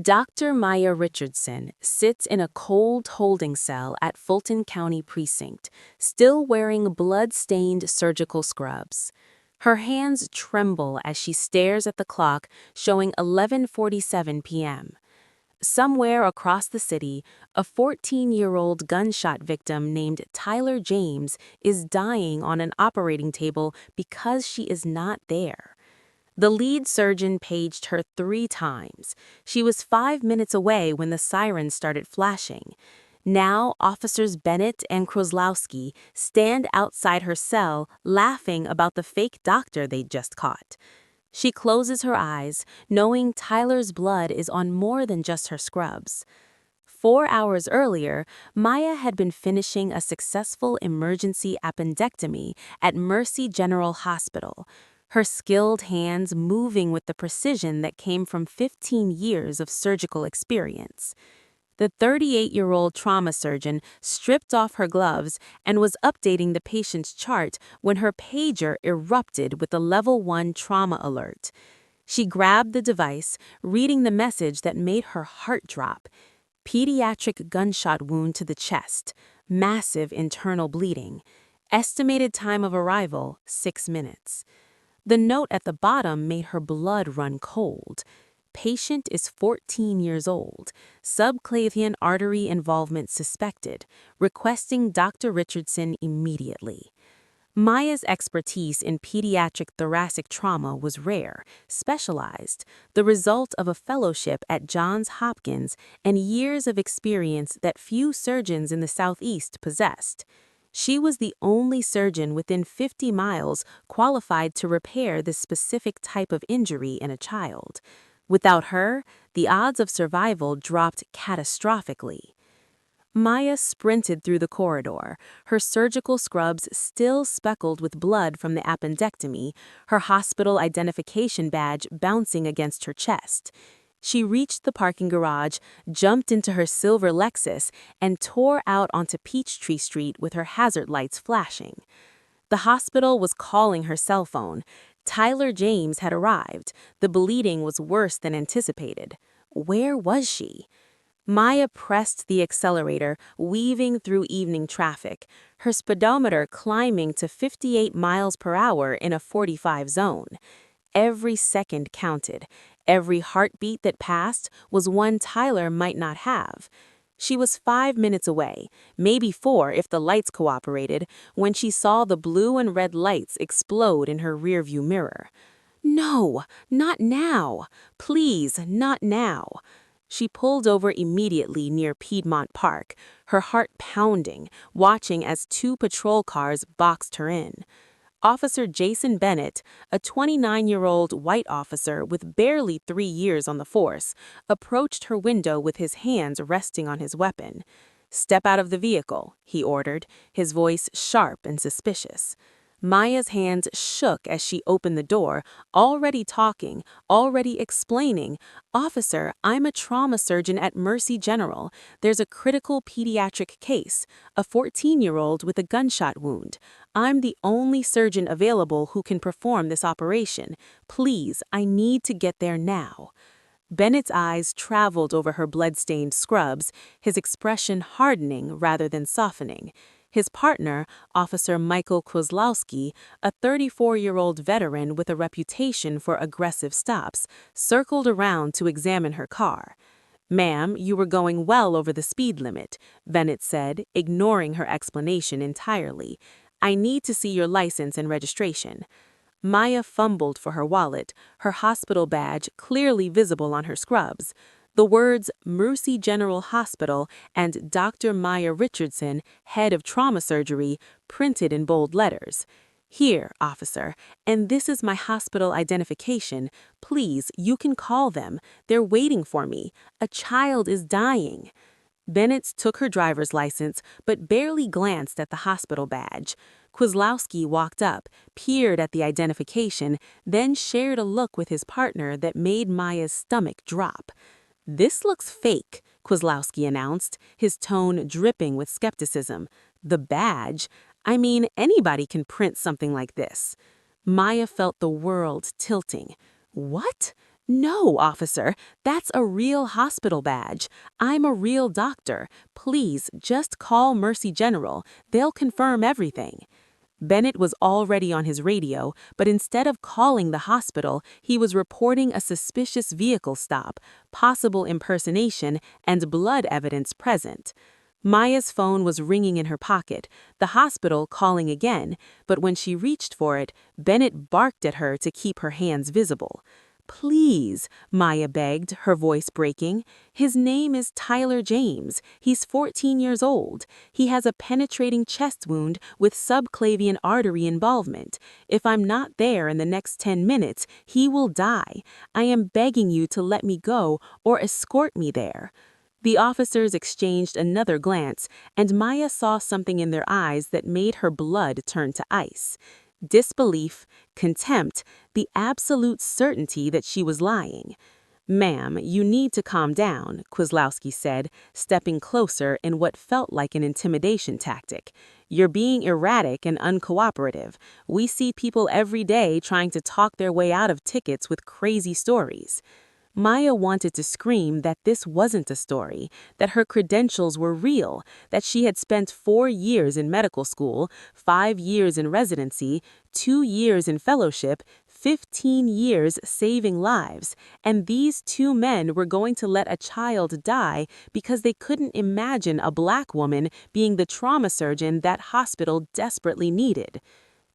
Dr. Maya Richardson sits in a cold holding cell at Fulton County Precinct, still wearing blood-stained surgical scrubs. Her hands tremble as she stares at the clock showing 11:47 p.m. Somewhere across the city, a 14-year-old gunshot victim named Tyler James is dying on an operating table because she is not there. The lead surgeon paged her 3 times. She was 5 minutes away when the sirens started flashing. Now, Officers Bennett and Kozlowski stand outside her cell laughing about the fake doctor they'd just caught. She closes her eyes, knowing Tyler's blood is on more than just her scrubs. 4 hours earlier, Maya had been finishing a successful emergency appendectomy at Mercy General Hospital, her skilled hands moving with the precision that came from 15 years of surgical experience. The 38-year-old trauma surgeon stripped off her gloves and was updating the patient's chart when her pager erupted with a Level 1 trauma alert. She grabbed the device, reading the message that made her heart drop. Pediatric gunshot wound to the chest, massive internal bleeding. Estimated time of arrival, 6 minutes. The note at the bottom made her blood run cold. Patient is 14 years old, subclavian artery involvement suspected, requesting Dr. Richardson immediately. Maya's expertise in pediatric thoracic trauma was rare, specialized, the result of a fellowship at Johns Hopkins and years of experience that few surgeons in the Southeast possessed. She was the only surgeon within 50 miles qualified to repair this specific type of injury in a child. Without her, the odds of survival dropped catastrophically. Maya sprinted through the corridor, her surgical scrubs still speckled with blood from the appendectomy, her hospital identification badge bouncing against her chest. She reached the parking garage, jumped into her silver Lexus, and tore out onto Peachtree Street with her hazard lights flashing. The hospital was calling her cell phone. Tyler James had arrived. The bleeding was worse than anticipated. Where was she? Maya pressed the accelerator, weaving through evening traffic, her speedometer climbing to 58 miles per hour in a 45 zone. Every second counted. Every heartbeat that passed was one Tyler might not have. She was 5 minutes away, maybe 4 if the lights cooperated, when she saw the blue and red lights explode in her rearview mirror. No, not now. Please, not now. She pulled over immediately near Piedmont Park, her heart pounding, watching as 2 patrol cars boxed her in. Officer Jason Bennett, a 29-year-old white officer with barely 3 years on the force, approached her window with his hands resting on his weapon. "Step out of the vehicle," he ordered, his voice sharp and suspicious. Maya's hands shook as she opened the door, already talking, already explaining. "Officer, I'm a trauma surgeon at Mercy General. There's a critical pediatric case, a 14-year-old with a gunshot wound. I'm the only surgeon available who can perform this operation. Please, I need to get there now." Bennett's eyes traveled over her blood-stained scrubs, his expression hardening rather than softening. His partner, Officer Michael Kozlowski, a 34-year-old veteran with a reputation for aggressive stops, circled around to examine her car. "Ma'am, you were going well over the speed limit," Bennett said, ignoring her explanation entirely. "I need to see your license and registration." Maya fumbled for her wallet, her hospital badge clearly visible on her scrubs. The words Mercy General Hospital and Dr. Maya Richardson, head of trauma surgery, printed in bold letters. "Here, officer, and this is my hospital identification. Please, you can call them. They're waiting for me. A child is dying." Bennett took her driver's license, but barely glanced at the hospital badge. Kozlowski walked up, peered at the identification, then shared a look with his partner that made Maya's stomach drop. "This looks fake," Kozlowski announced, his tone dripping with skepticism. "The badge? I mean, anybody can print something like this." Maya felt the world tilting. What? "No, officer, that's a real hospital badge. I'm a real doctor. Please, just call Mercy General. They'll confirm everything." Bennett was already on his radio, but instead of calling the hospital, he was reporting a suspicious vehicle stop, possible impersonation, and blood evidence present. Maya's phone was ringing in her pocket, the hospital calling again, but when she reached for it, Bennett barked at her to keep her hands visible. "Please," Maya begged, her voice breaking. "His name is Tyler James. He's 14 years old. He has a penetrating chest wound with subclavian artery involvement. If I'm not there in the next 10 minutes, he will die. I am begging you to let me go or escort me there." The officers exchanged another glance, and Maya saw something in their eyes that made her blood turn to ice. Disbelief, contempt, the absolute certainty that she was lying. "Ma'am, you need to calm down," Kozlowski said, stepping closer in what felt like an intimidation tactic. "You're being erratic and uncooperative. We see people every day trying to talk their way out of tickets with crazy stories." Maya wanted to scream that this wasn't a story, that her credentials were real, that she had spent 4 years in medical school, 5 years in residency, 2 years in fellowship, 15 years saving lives, and these 2 men were going to let a child die because they couldn't imagine a black woman being the trauma surgeon that hospital desperately needed.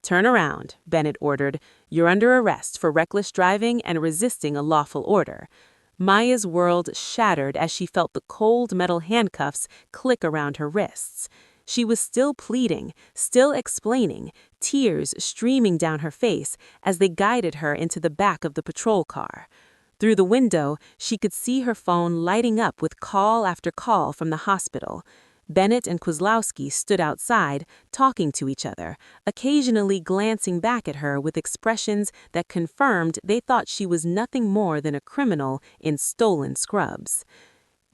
"Turn around," Bennett ordered. "You're under arrest for reckless driving and resisting a lawful order." Maya's world shattered as she felt the cold metal handcuffs click around her wrists. She was still pleading, still explaining, tears streaming down her face as they guided her into the back of the patrol car. Through the window, she could see her phone lighting up with call after call from the hospital. Bennett and Kozlowski stood outside, talking to each other, occasionally glancing back at her with expressions that confirmed they thought she was nothing more than a criminal in stolen scrubs.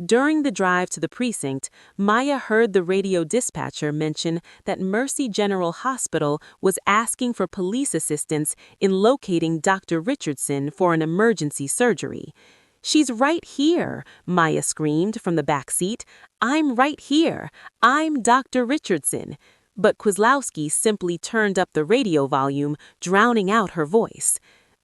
During the drive to the precinct, Maya heard the radio dispatcher mention that Mercy General Hospital was asking for police assistance in locating Dr. Richardson for an emergency surgery. "She's right here," Maya screamed from the back seat. "I'm right here. I'm Dr. Richardson." But Kozlowski simply turned up the radio volume, drowning out her voice.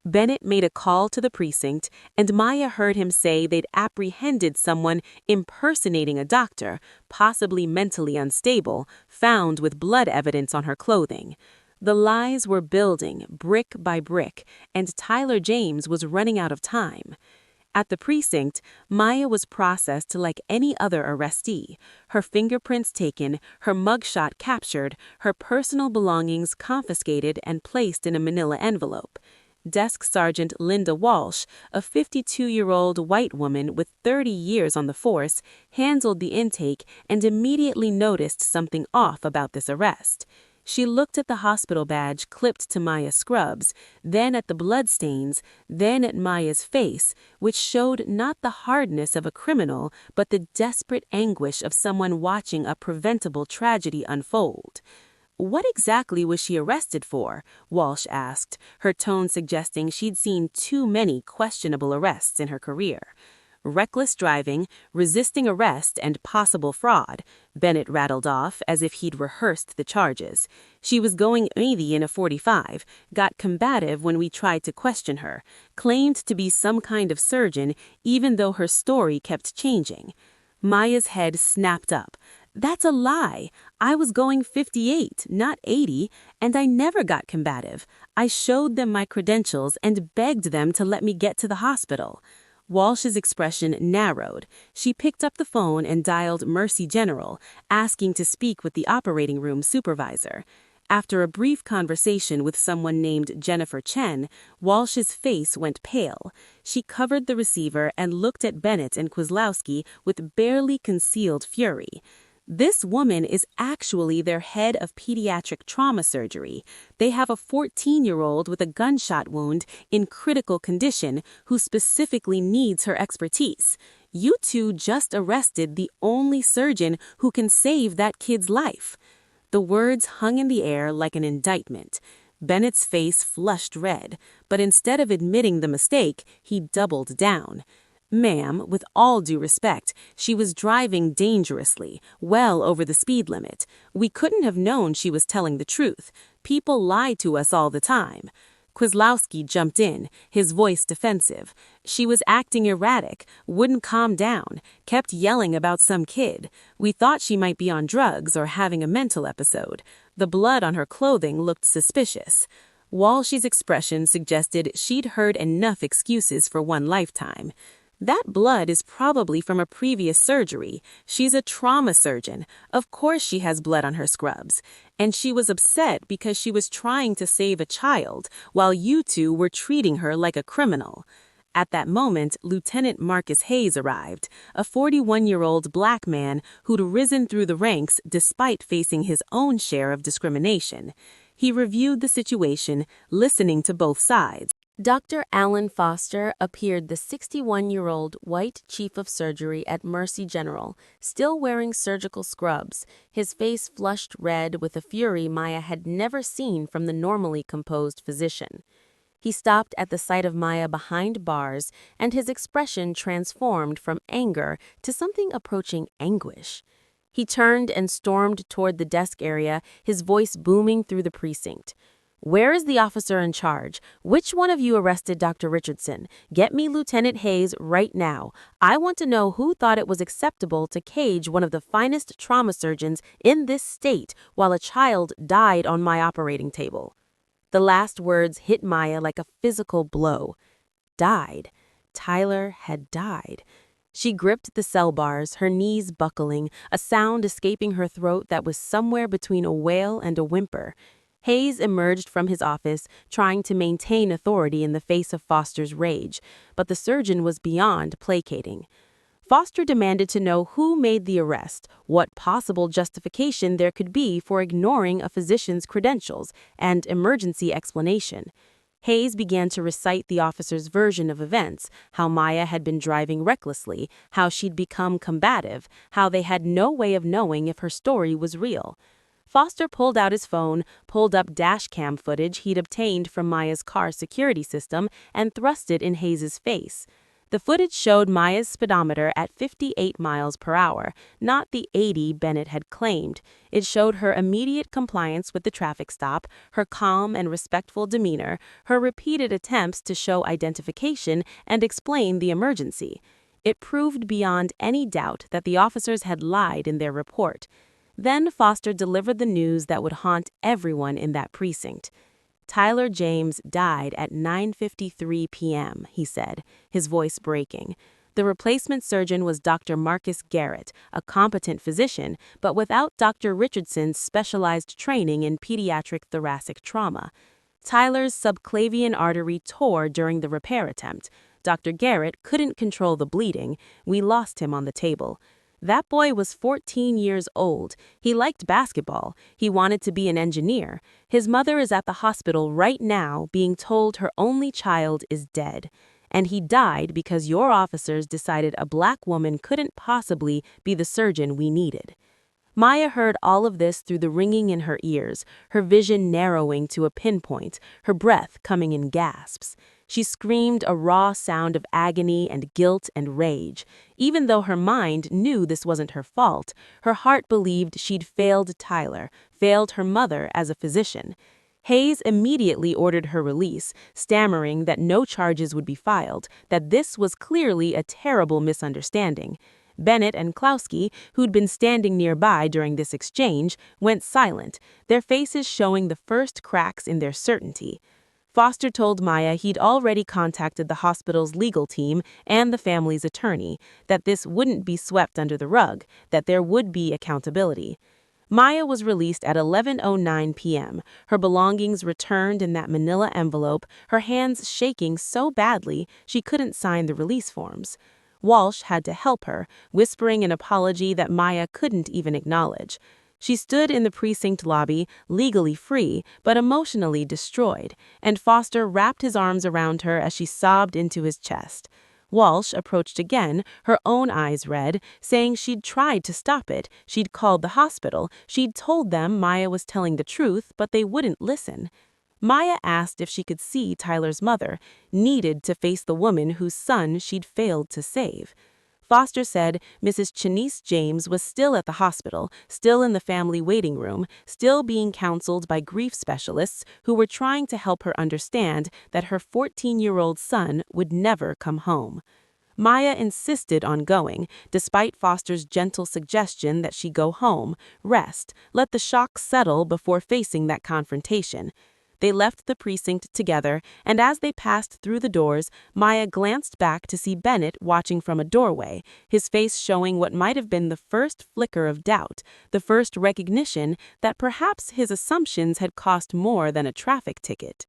Bennett made a call to the precinct, and Maya heard him say they'd apprehended someone impersonating a doctor, possibly mentally unstable, found with blood evidence on her clothing. The lies were building, brick by brick, and Tyler James was running out of time. At the precinct, Maya was processed like any other arrestee, her fingerprints taken, her mugshot captured, her personal belongings confiscated and placed in a manila envelope. Desk Sergeant Linda Walsh, a 52-year-old white woman with 30 years on the force, handled the intake and immediately noticed something off about this arrest. She looked at the hospital badge clipped to Maya's scrubs, then at the bloodstains, then at Maya's face, which showed not the hardness of a criminal, but the desperate anguish of someone watching a preventable tragedy unfold. "What exactly was she arrested for?" Walsh asked, her tone suggesting she'd seen too many questionable arrests in her career. "Reckless driving, resisting arrest, and possible fraud," Bennett rattled off as if he'd rehearsed the charges. "She was going 80 in a 45, got combative when we tried to question her, claimed to be some kind of surgeon even though her story kept changing." Maya's head snapped up. "That's a lie. I was going 58, not 80, and I never got combative. I showed them my credentials and begged them to let me get to the hospital." Walsh's expression narrowed. She picked up the phone and dialed Mercy General, asking to speak with the operating room supervisor. After a brief conversation with someone named Jennifer Chen, Walsh's face went pale. She covered the receiver and looked at Bennett and Kozlowski with barely concealed fury. "This woman is actually their head of pediatric trauma surgery. They have a 14-year-old with a gunshot wound in critical condition who specifically needs her expertise. You two just arrested the only surgeon who can save that kid's life." The words hung in the air like an indictment. Bennett's face flushed red. but instead of admitting the mistake, he doubled down. "Ma'am, with all due respect, she was driving dangerously, well over the speed limit. We couldn't have known she was telling the truth. People lie to us all the time." Kozlowski jumped in, his voice defensive. "She was acting erratic, wouldn't calm down, kept yelling about some kid. We thought she might be on drugs or having a mental episode. The blood on her clothing looked suspicious." Walsh's expression suggested she'd heard enough excuses for one lifetime. "That blood is probably from a previous surgery. She's a trauma surgeon. Of course she has blood on her scrubs. And she was upset because she was trying to save a child, while you two were treating her like a criminal." At that moment, Lieutenant Marcus Hayes arrived, a 41-year-old black man who'd risen through the ranks despite facing his own share of discrimination. He reviewed the situation, listening to both sides. Dr. Alan Foster appeared, the 61-year-old white chief of surgery at Mercy General, still wearing surgical scrubs, his face flushed red with a fury Maya had never seen from the normally composed physician. He stopped at the sight of Maya behind bars, and his expression transformed from anger to something approaching anguish. He turned and stormed toward the desk area, his voice booming through the precinct. "Where is the officer in charge? Which one of you arrested Dr. Richardson? Get me Lieutenant Hayes right now. I want to know who thought it was acceptable to cage one of the finest trauma surgeons in this state while a child died on my operating table." The last words hit Maya like a physical blow. Died. Tyler had died. She gripped the cell bars, her knees buckling, a sound escaping her throat that was somewhere between a wail and a whimper. Hayes emerged from his office, trying to maintain authority in the face of Foster's rage, but the surgeon was beyond placating. Foster demanded to know who made the arrest, what possible justification there could be for ignoring a physician's credentials, and emergency explanation. Hayes began to recite the officer's version of events, how Maya had been driving recklessly, how she'd become combative, how they had no way of knowing if her story was real. Foster pulled out his phone, pulled up dash cam footage he'd obtained from Maya's car security system, and thrust it in Hayes' face. The footage showed Maya's speedometer at 58 miles per hour, not the 80 Bennett had claimed. It showed her immediate compliance with the traffic stop, her calm and respectful demeanor, her repeated attempts to show identification and explain the emergency. It proved beyond any doubt that the officers had lied in their report. Then Foster delivered the news that would haunt everyone in that precinct. "Tyler James died at 9:53 p.m., he said, his voice breaking. The replacement surgeon was Dr. Marcus Garrett, a competent physician, but without Dr. Richardson's specialized training in pediatric thoracic trauma. Tyler's subclavian artery tore during the repair attempt. Dr. Garrett couldn't control the bleeding. We lost him on the table. That boy was 14 years old. He liked basketball. He wanted to be an engineer. His mother is at the hospital right now being told her only child is dead. And he died because your officers decided a black woman couldn't possibly be the surgeon we needed." Maya heard all of this through the ringing in her ears, her vision narrowing to a pinpoint, her breath coming in gasps. She screamed a raw sound of agony and guilt and rage. Even though her mind knew this wasn't her fault, her heart believed she'd failed Tyler, failed her mother as a physician. Hayes immediately ordered her release, stammering that no charges would be filed, that this was clearly a terrible misunderstanding. Bennett and Kozlowski, who'd been standing nearby during this exchange, went silent, their faces showing the first cracks in their certainty. Foster told Maya he'd already contacted the hospital's legal team and the family's attorney, that this wouldn't be swept under the rug, that there would be accountability. Maya was released at 11:09 p.m., her belongings returned in that manila envelope, her hands shaking so badly she couldn't sign the release forms. Walsh had to help her, whispering an apology that Maya couldn't even acknowledge. She stood in the precinct lobby, legally free, but emotionally destroyed, and Foster wrapped his arms around her as she sobbed into his chest. Walsh approached again, her own eyes red, saying she'd tried to stop it, she'd called the hospital, she'd told them Maya was telling the truth, but they wouldn't listen. Maya asked if she could see Tyler's mother, needed to face the woman whose son she'd failed to save. Foster said Mrs. Chanice James was still at the hospital, still in the family waiting room, still being counseled by grief specialists who were trying to help her understand that her 14-year-old son would never come home. Maya insisted on going, despite Foster's gentle suggestion that she go home, rest, let the shock settle before facing that confrontation. They left the precinct together, and as they passed through the doors, Maya glanced back to see Bennett watching from a doorway, his face showing what might have been the first flicker of doubt, the first recognition that perhaps his assumptions had cost more than a traffic ticket.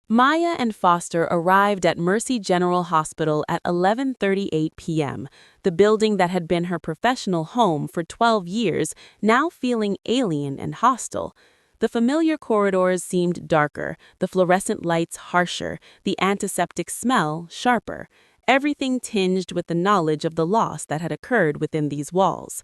Maya and Foster arrived at Mercy General Hospital at 11:38 p.m., the building that had been her professional home for 12 years, now feeling alien and hostile. The familiar corridors seemed darker, the fluorescent lights harsher, the antiseptic smell sharper, everything tinged with the knowledge of the loss that had occurred within these walls.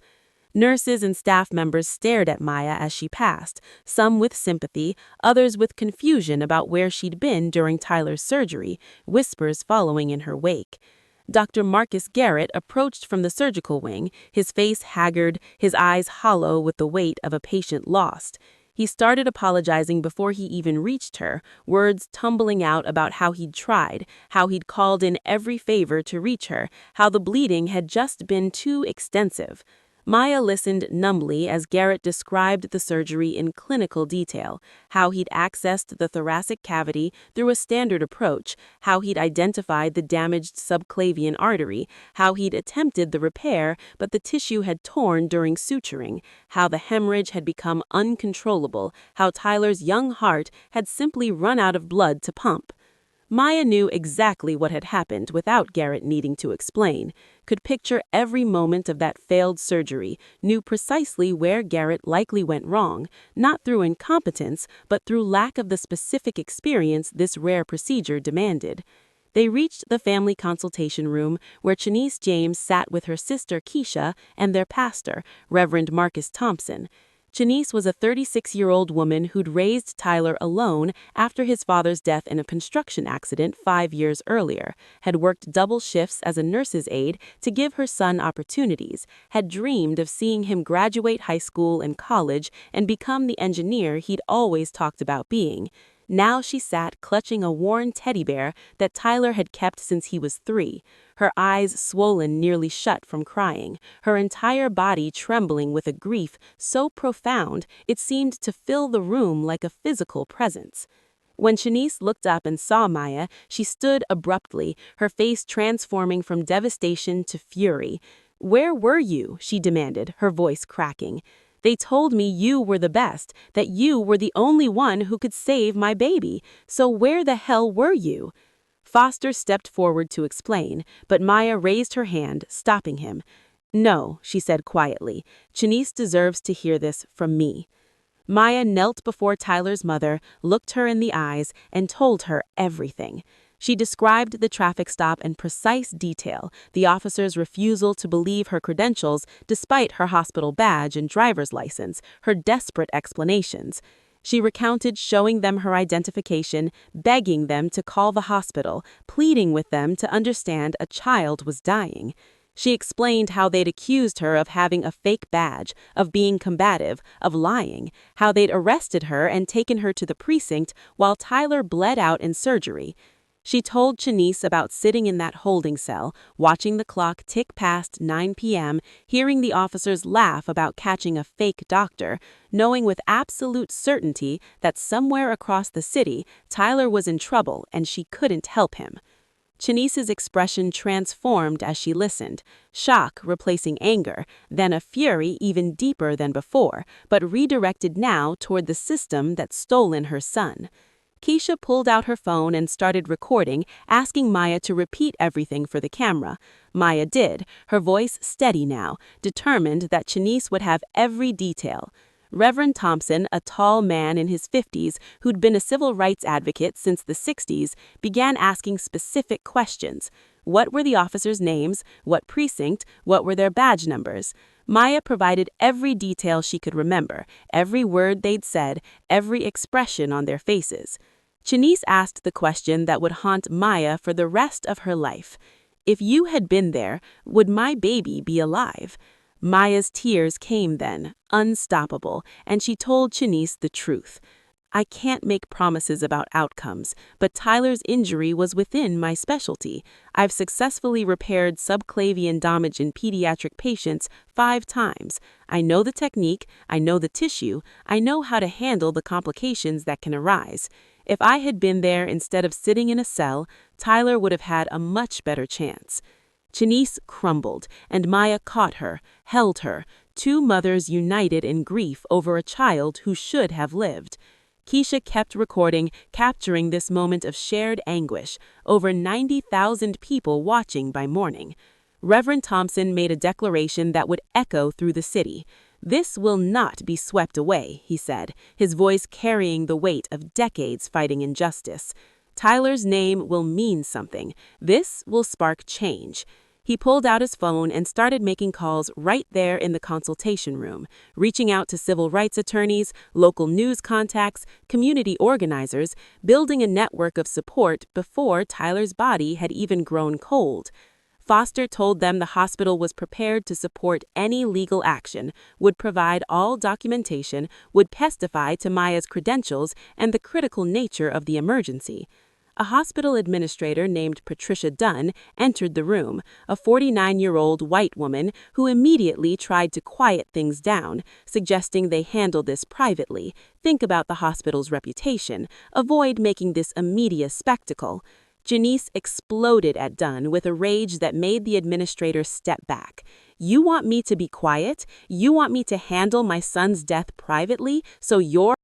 Nurses and staff members stared at Maya as she passed, some with sympathy, others with confusion about where she'd been during Tyler's surgery, whispers following in her wake. Dr. Marcus Garrett approached from the surgical wing, his face haggard, his eyes hollow with the weight of a patient lost. He started apologizing before he even reached her, words tumbling out about how he'd tried, how he'd called in every favor to reach her, how the bleeding had just been too extensive. Maya listened numbly as Garrett described the surgery in clinical detail, how he'd accessed the thoracic cavity through a standard approach, how he'd identified the damaged subclavian artery, how he'd attempted the repair but the tissue had torn during suturing, how the hemorrhage had become uncontrollable, how Tyler's young heart had simply run out of blood to pump. Maya knew exactly what had happened without Garrett needing to explain, could picture every moment of that failed surgery, knew precisely where Garrett likely went wrong, not through incompetence, but through lack of the specific experience this rare procedure demanded. They reached the family consultation room where Chanice James sat with her sister Keisha and their pastor, Reverend Marcus Thompson. Chanice was a 36-year-old woman who'd raised Tyler alone after his father's death in a construction accident 5 years earlier, had worked double shifts as a nurse's aide to give her son opportunities, had dreamed of seeing him graduate high school and college and become the engineer he'd always talked about being. Now she sat clutching a worn teddy bear that Tyler had kept since he was 3, her eyes swollen nearly shut from crying, her entire body trembling with a grief so profound it seemed to fill the room like a physical presence. When Chanice looked up and saw Maya, she stood abruptly, her face transforming from devastation to fury. "Where were you?" she demanded, her voice cracking. "They told me you were the best, that you were the only one who could save my baby. So where the hell were you?" Foster stepped forward to explain, but Maya raised her hand, stopping him. "No," she said quietly. "Chanice deserves to hear this from me." Maya knelt before Tyler's mother, looked her in the eyes, and told her everything. She described the traffic stop in precise detail, the officer's refusal to believe her credentials despite her hospital badge and driver's license, her desperate explanations. She recounted showing them her identification, begging them to call the hospital, pleading with them to understand a child was dying. She explained how they'd accused her of having a fake badge, of being combative, of lying, how they'd arrested her and taken her to the precinct while Tyler bled out in surgery. She told Chanice about sitting in that holding cell, watching the clock tick past 9 p.m., hearing the officers laugh about catching a fake doctor, knowing with absolute certainty that somewhere across the city, Tyler was in trouble and she couldn't help him. Chanice's expression transformed as she listened, shock replacing anger, then a fury even deeper than before, but redirected now toward the system that stolen her son. Keisha pulled out her phone and started recording, asking Maya to repeat everything for the camera. Maya did, her voice steady now, determined that Chanice would have every detail. Reverend Thompson, a tall man in his 50s who'd been a civil rights advocate since the 60s, began asking specific questions. What were the officers' names? What precinct? What were their badge numbers? Maya provided every detail she could remember, every word they'd said, every expression on their faces. Janice asked the question that would haunt Maya for the rest of her life. If you had been there, would my baby be alive? Maya's tears came then, unstoppable, and she told Janice the truth. I can't make promises about outcomes, but Tyler's injury was within my specialty. I've successfully repaired subclavian damage in pediatric patients 5 times. I know the technique, I know the tissue, I know how to handle the complications that can arise. If I had been there instead of sitting in a cell, Tyler would have had a much better chance. Janice crumbled, and Maya caught her, held her, 2 mothers united in grief over a child who should have lived. Keisha kept recording, capturing this moment of shared anguish, over 90,000 people watching by morning. Reverend Thompson made a declaration that would echo through the city. This will not be swept away, he said, his voice carrying the weight of decades fighting injustice. Tyler's name will mean something. This will spark change. He pulled out his phone and started making calls right there in the consultation room, reaching out to civil rights attorneys, local news contacts, community organizers, building a network of support before Tyler's body had even grown cold. Foster told them the hospital was prepared to support any legal action, would provide all documentation, would testify to Maya's credentials and the critical nature of the emergency. A hospital administrator named Patricia Dunn entered the room, a 49-year-old white woman who immediately tried to quiet things down, suggesting they handle this privately, think about the hospital's reputation, avoid making this a media spectacle. Janice exploded at Dunn with a rage that made the administrator step back. You want me to be quiet? You want me to handle my son's death privately so you're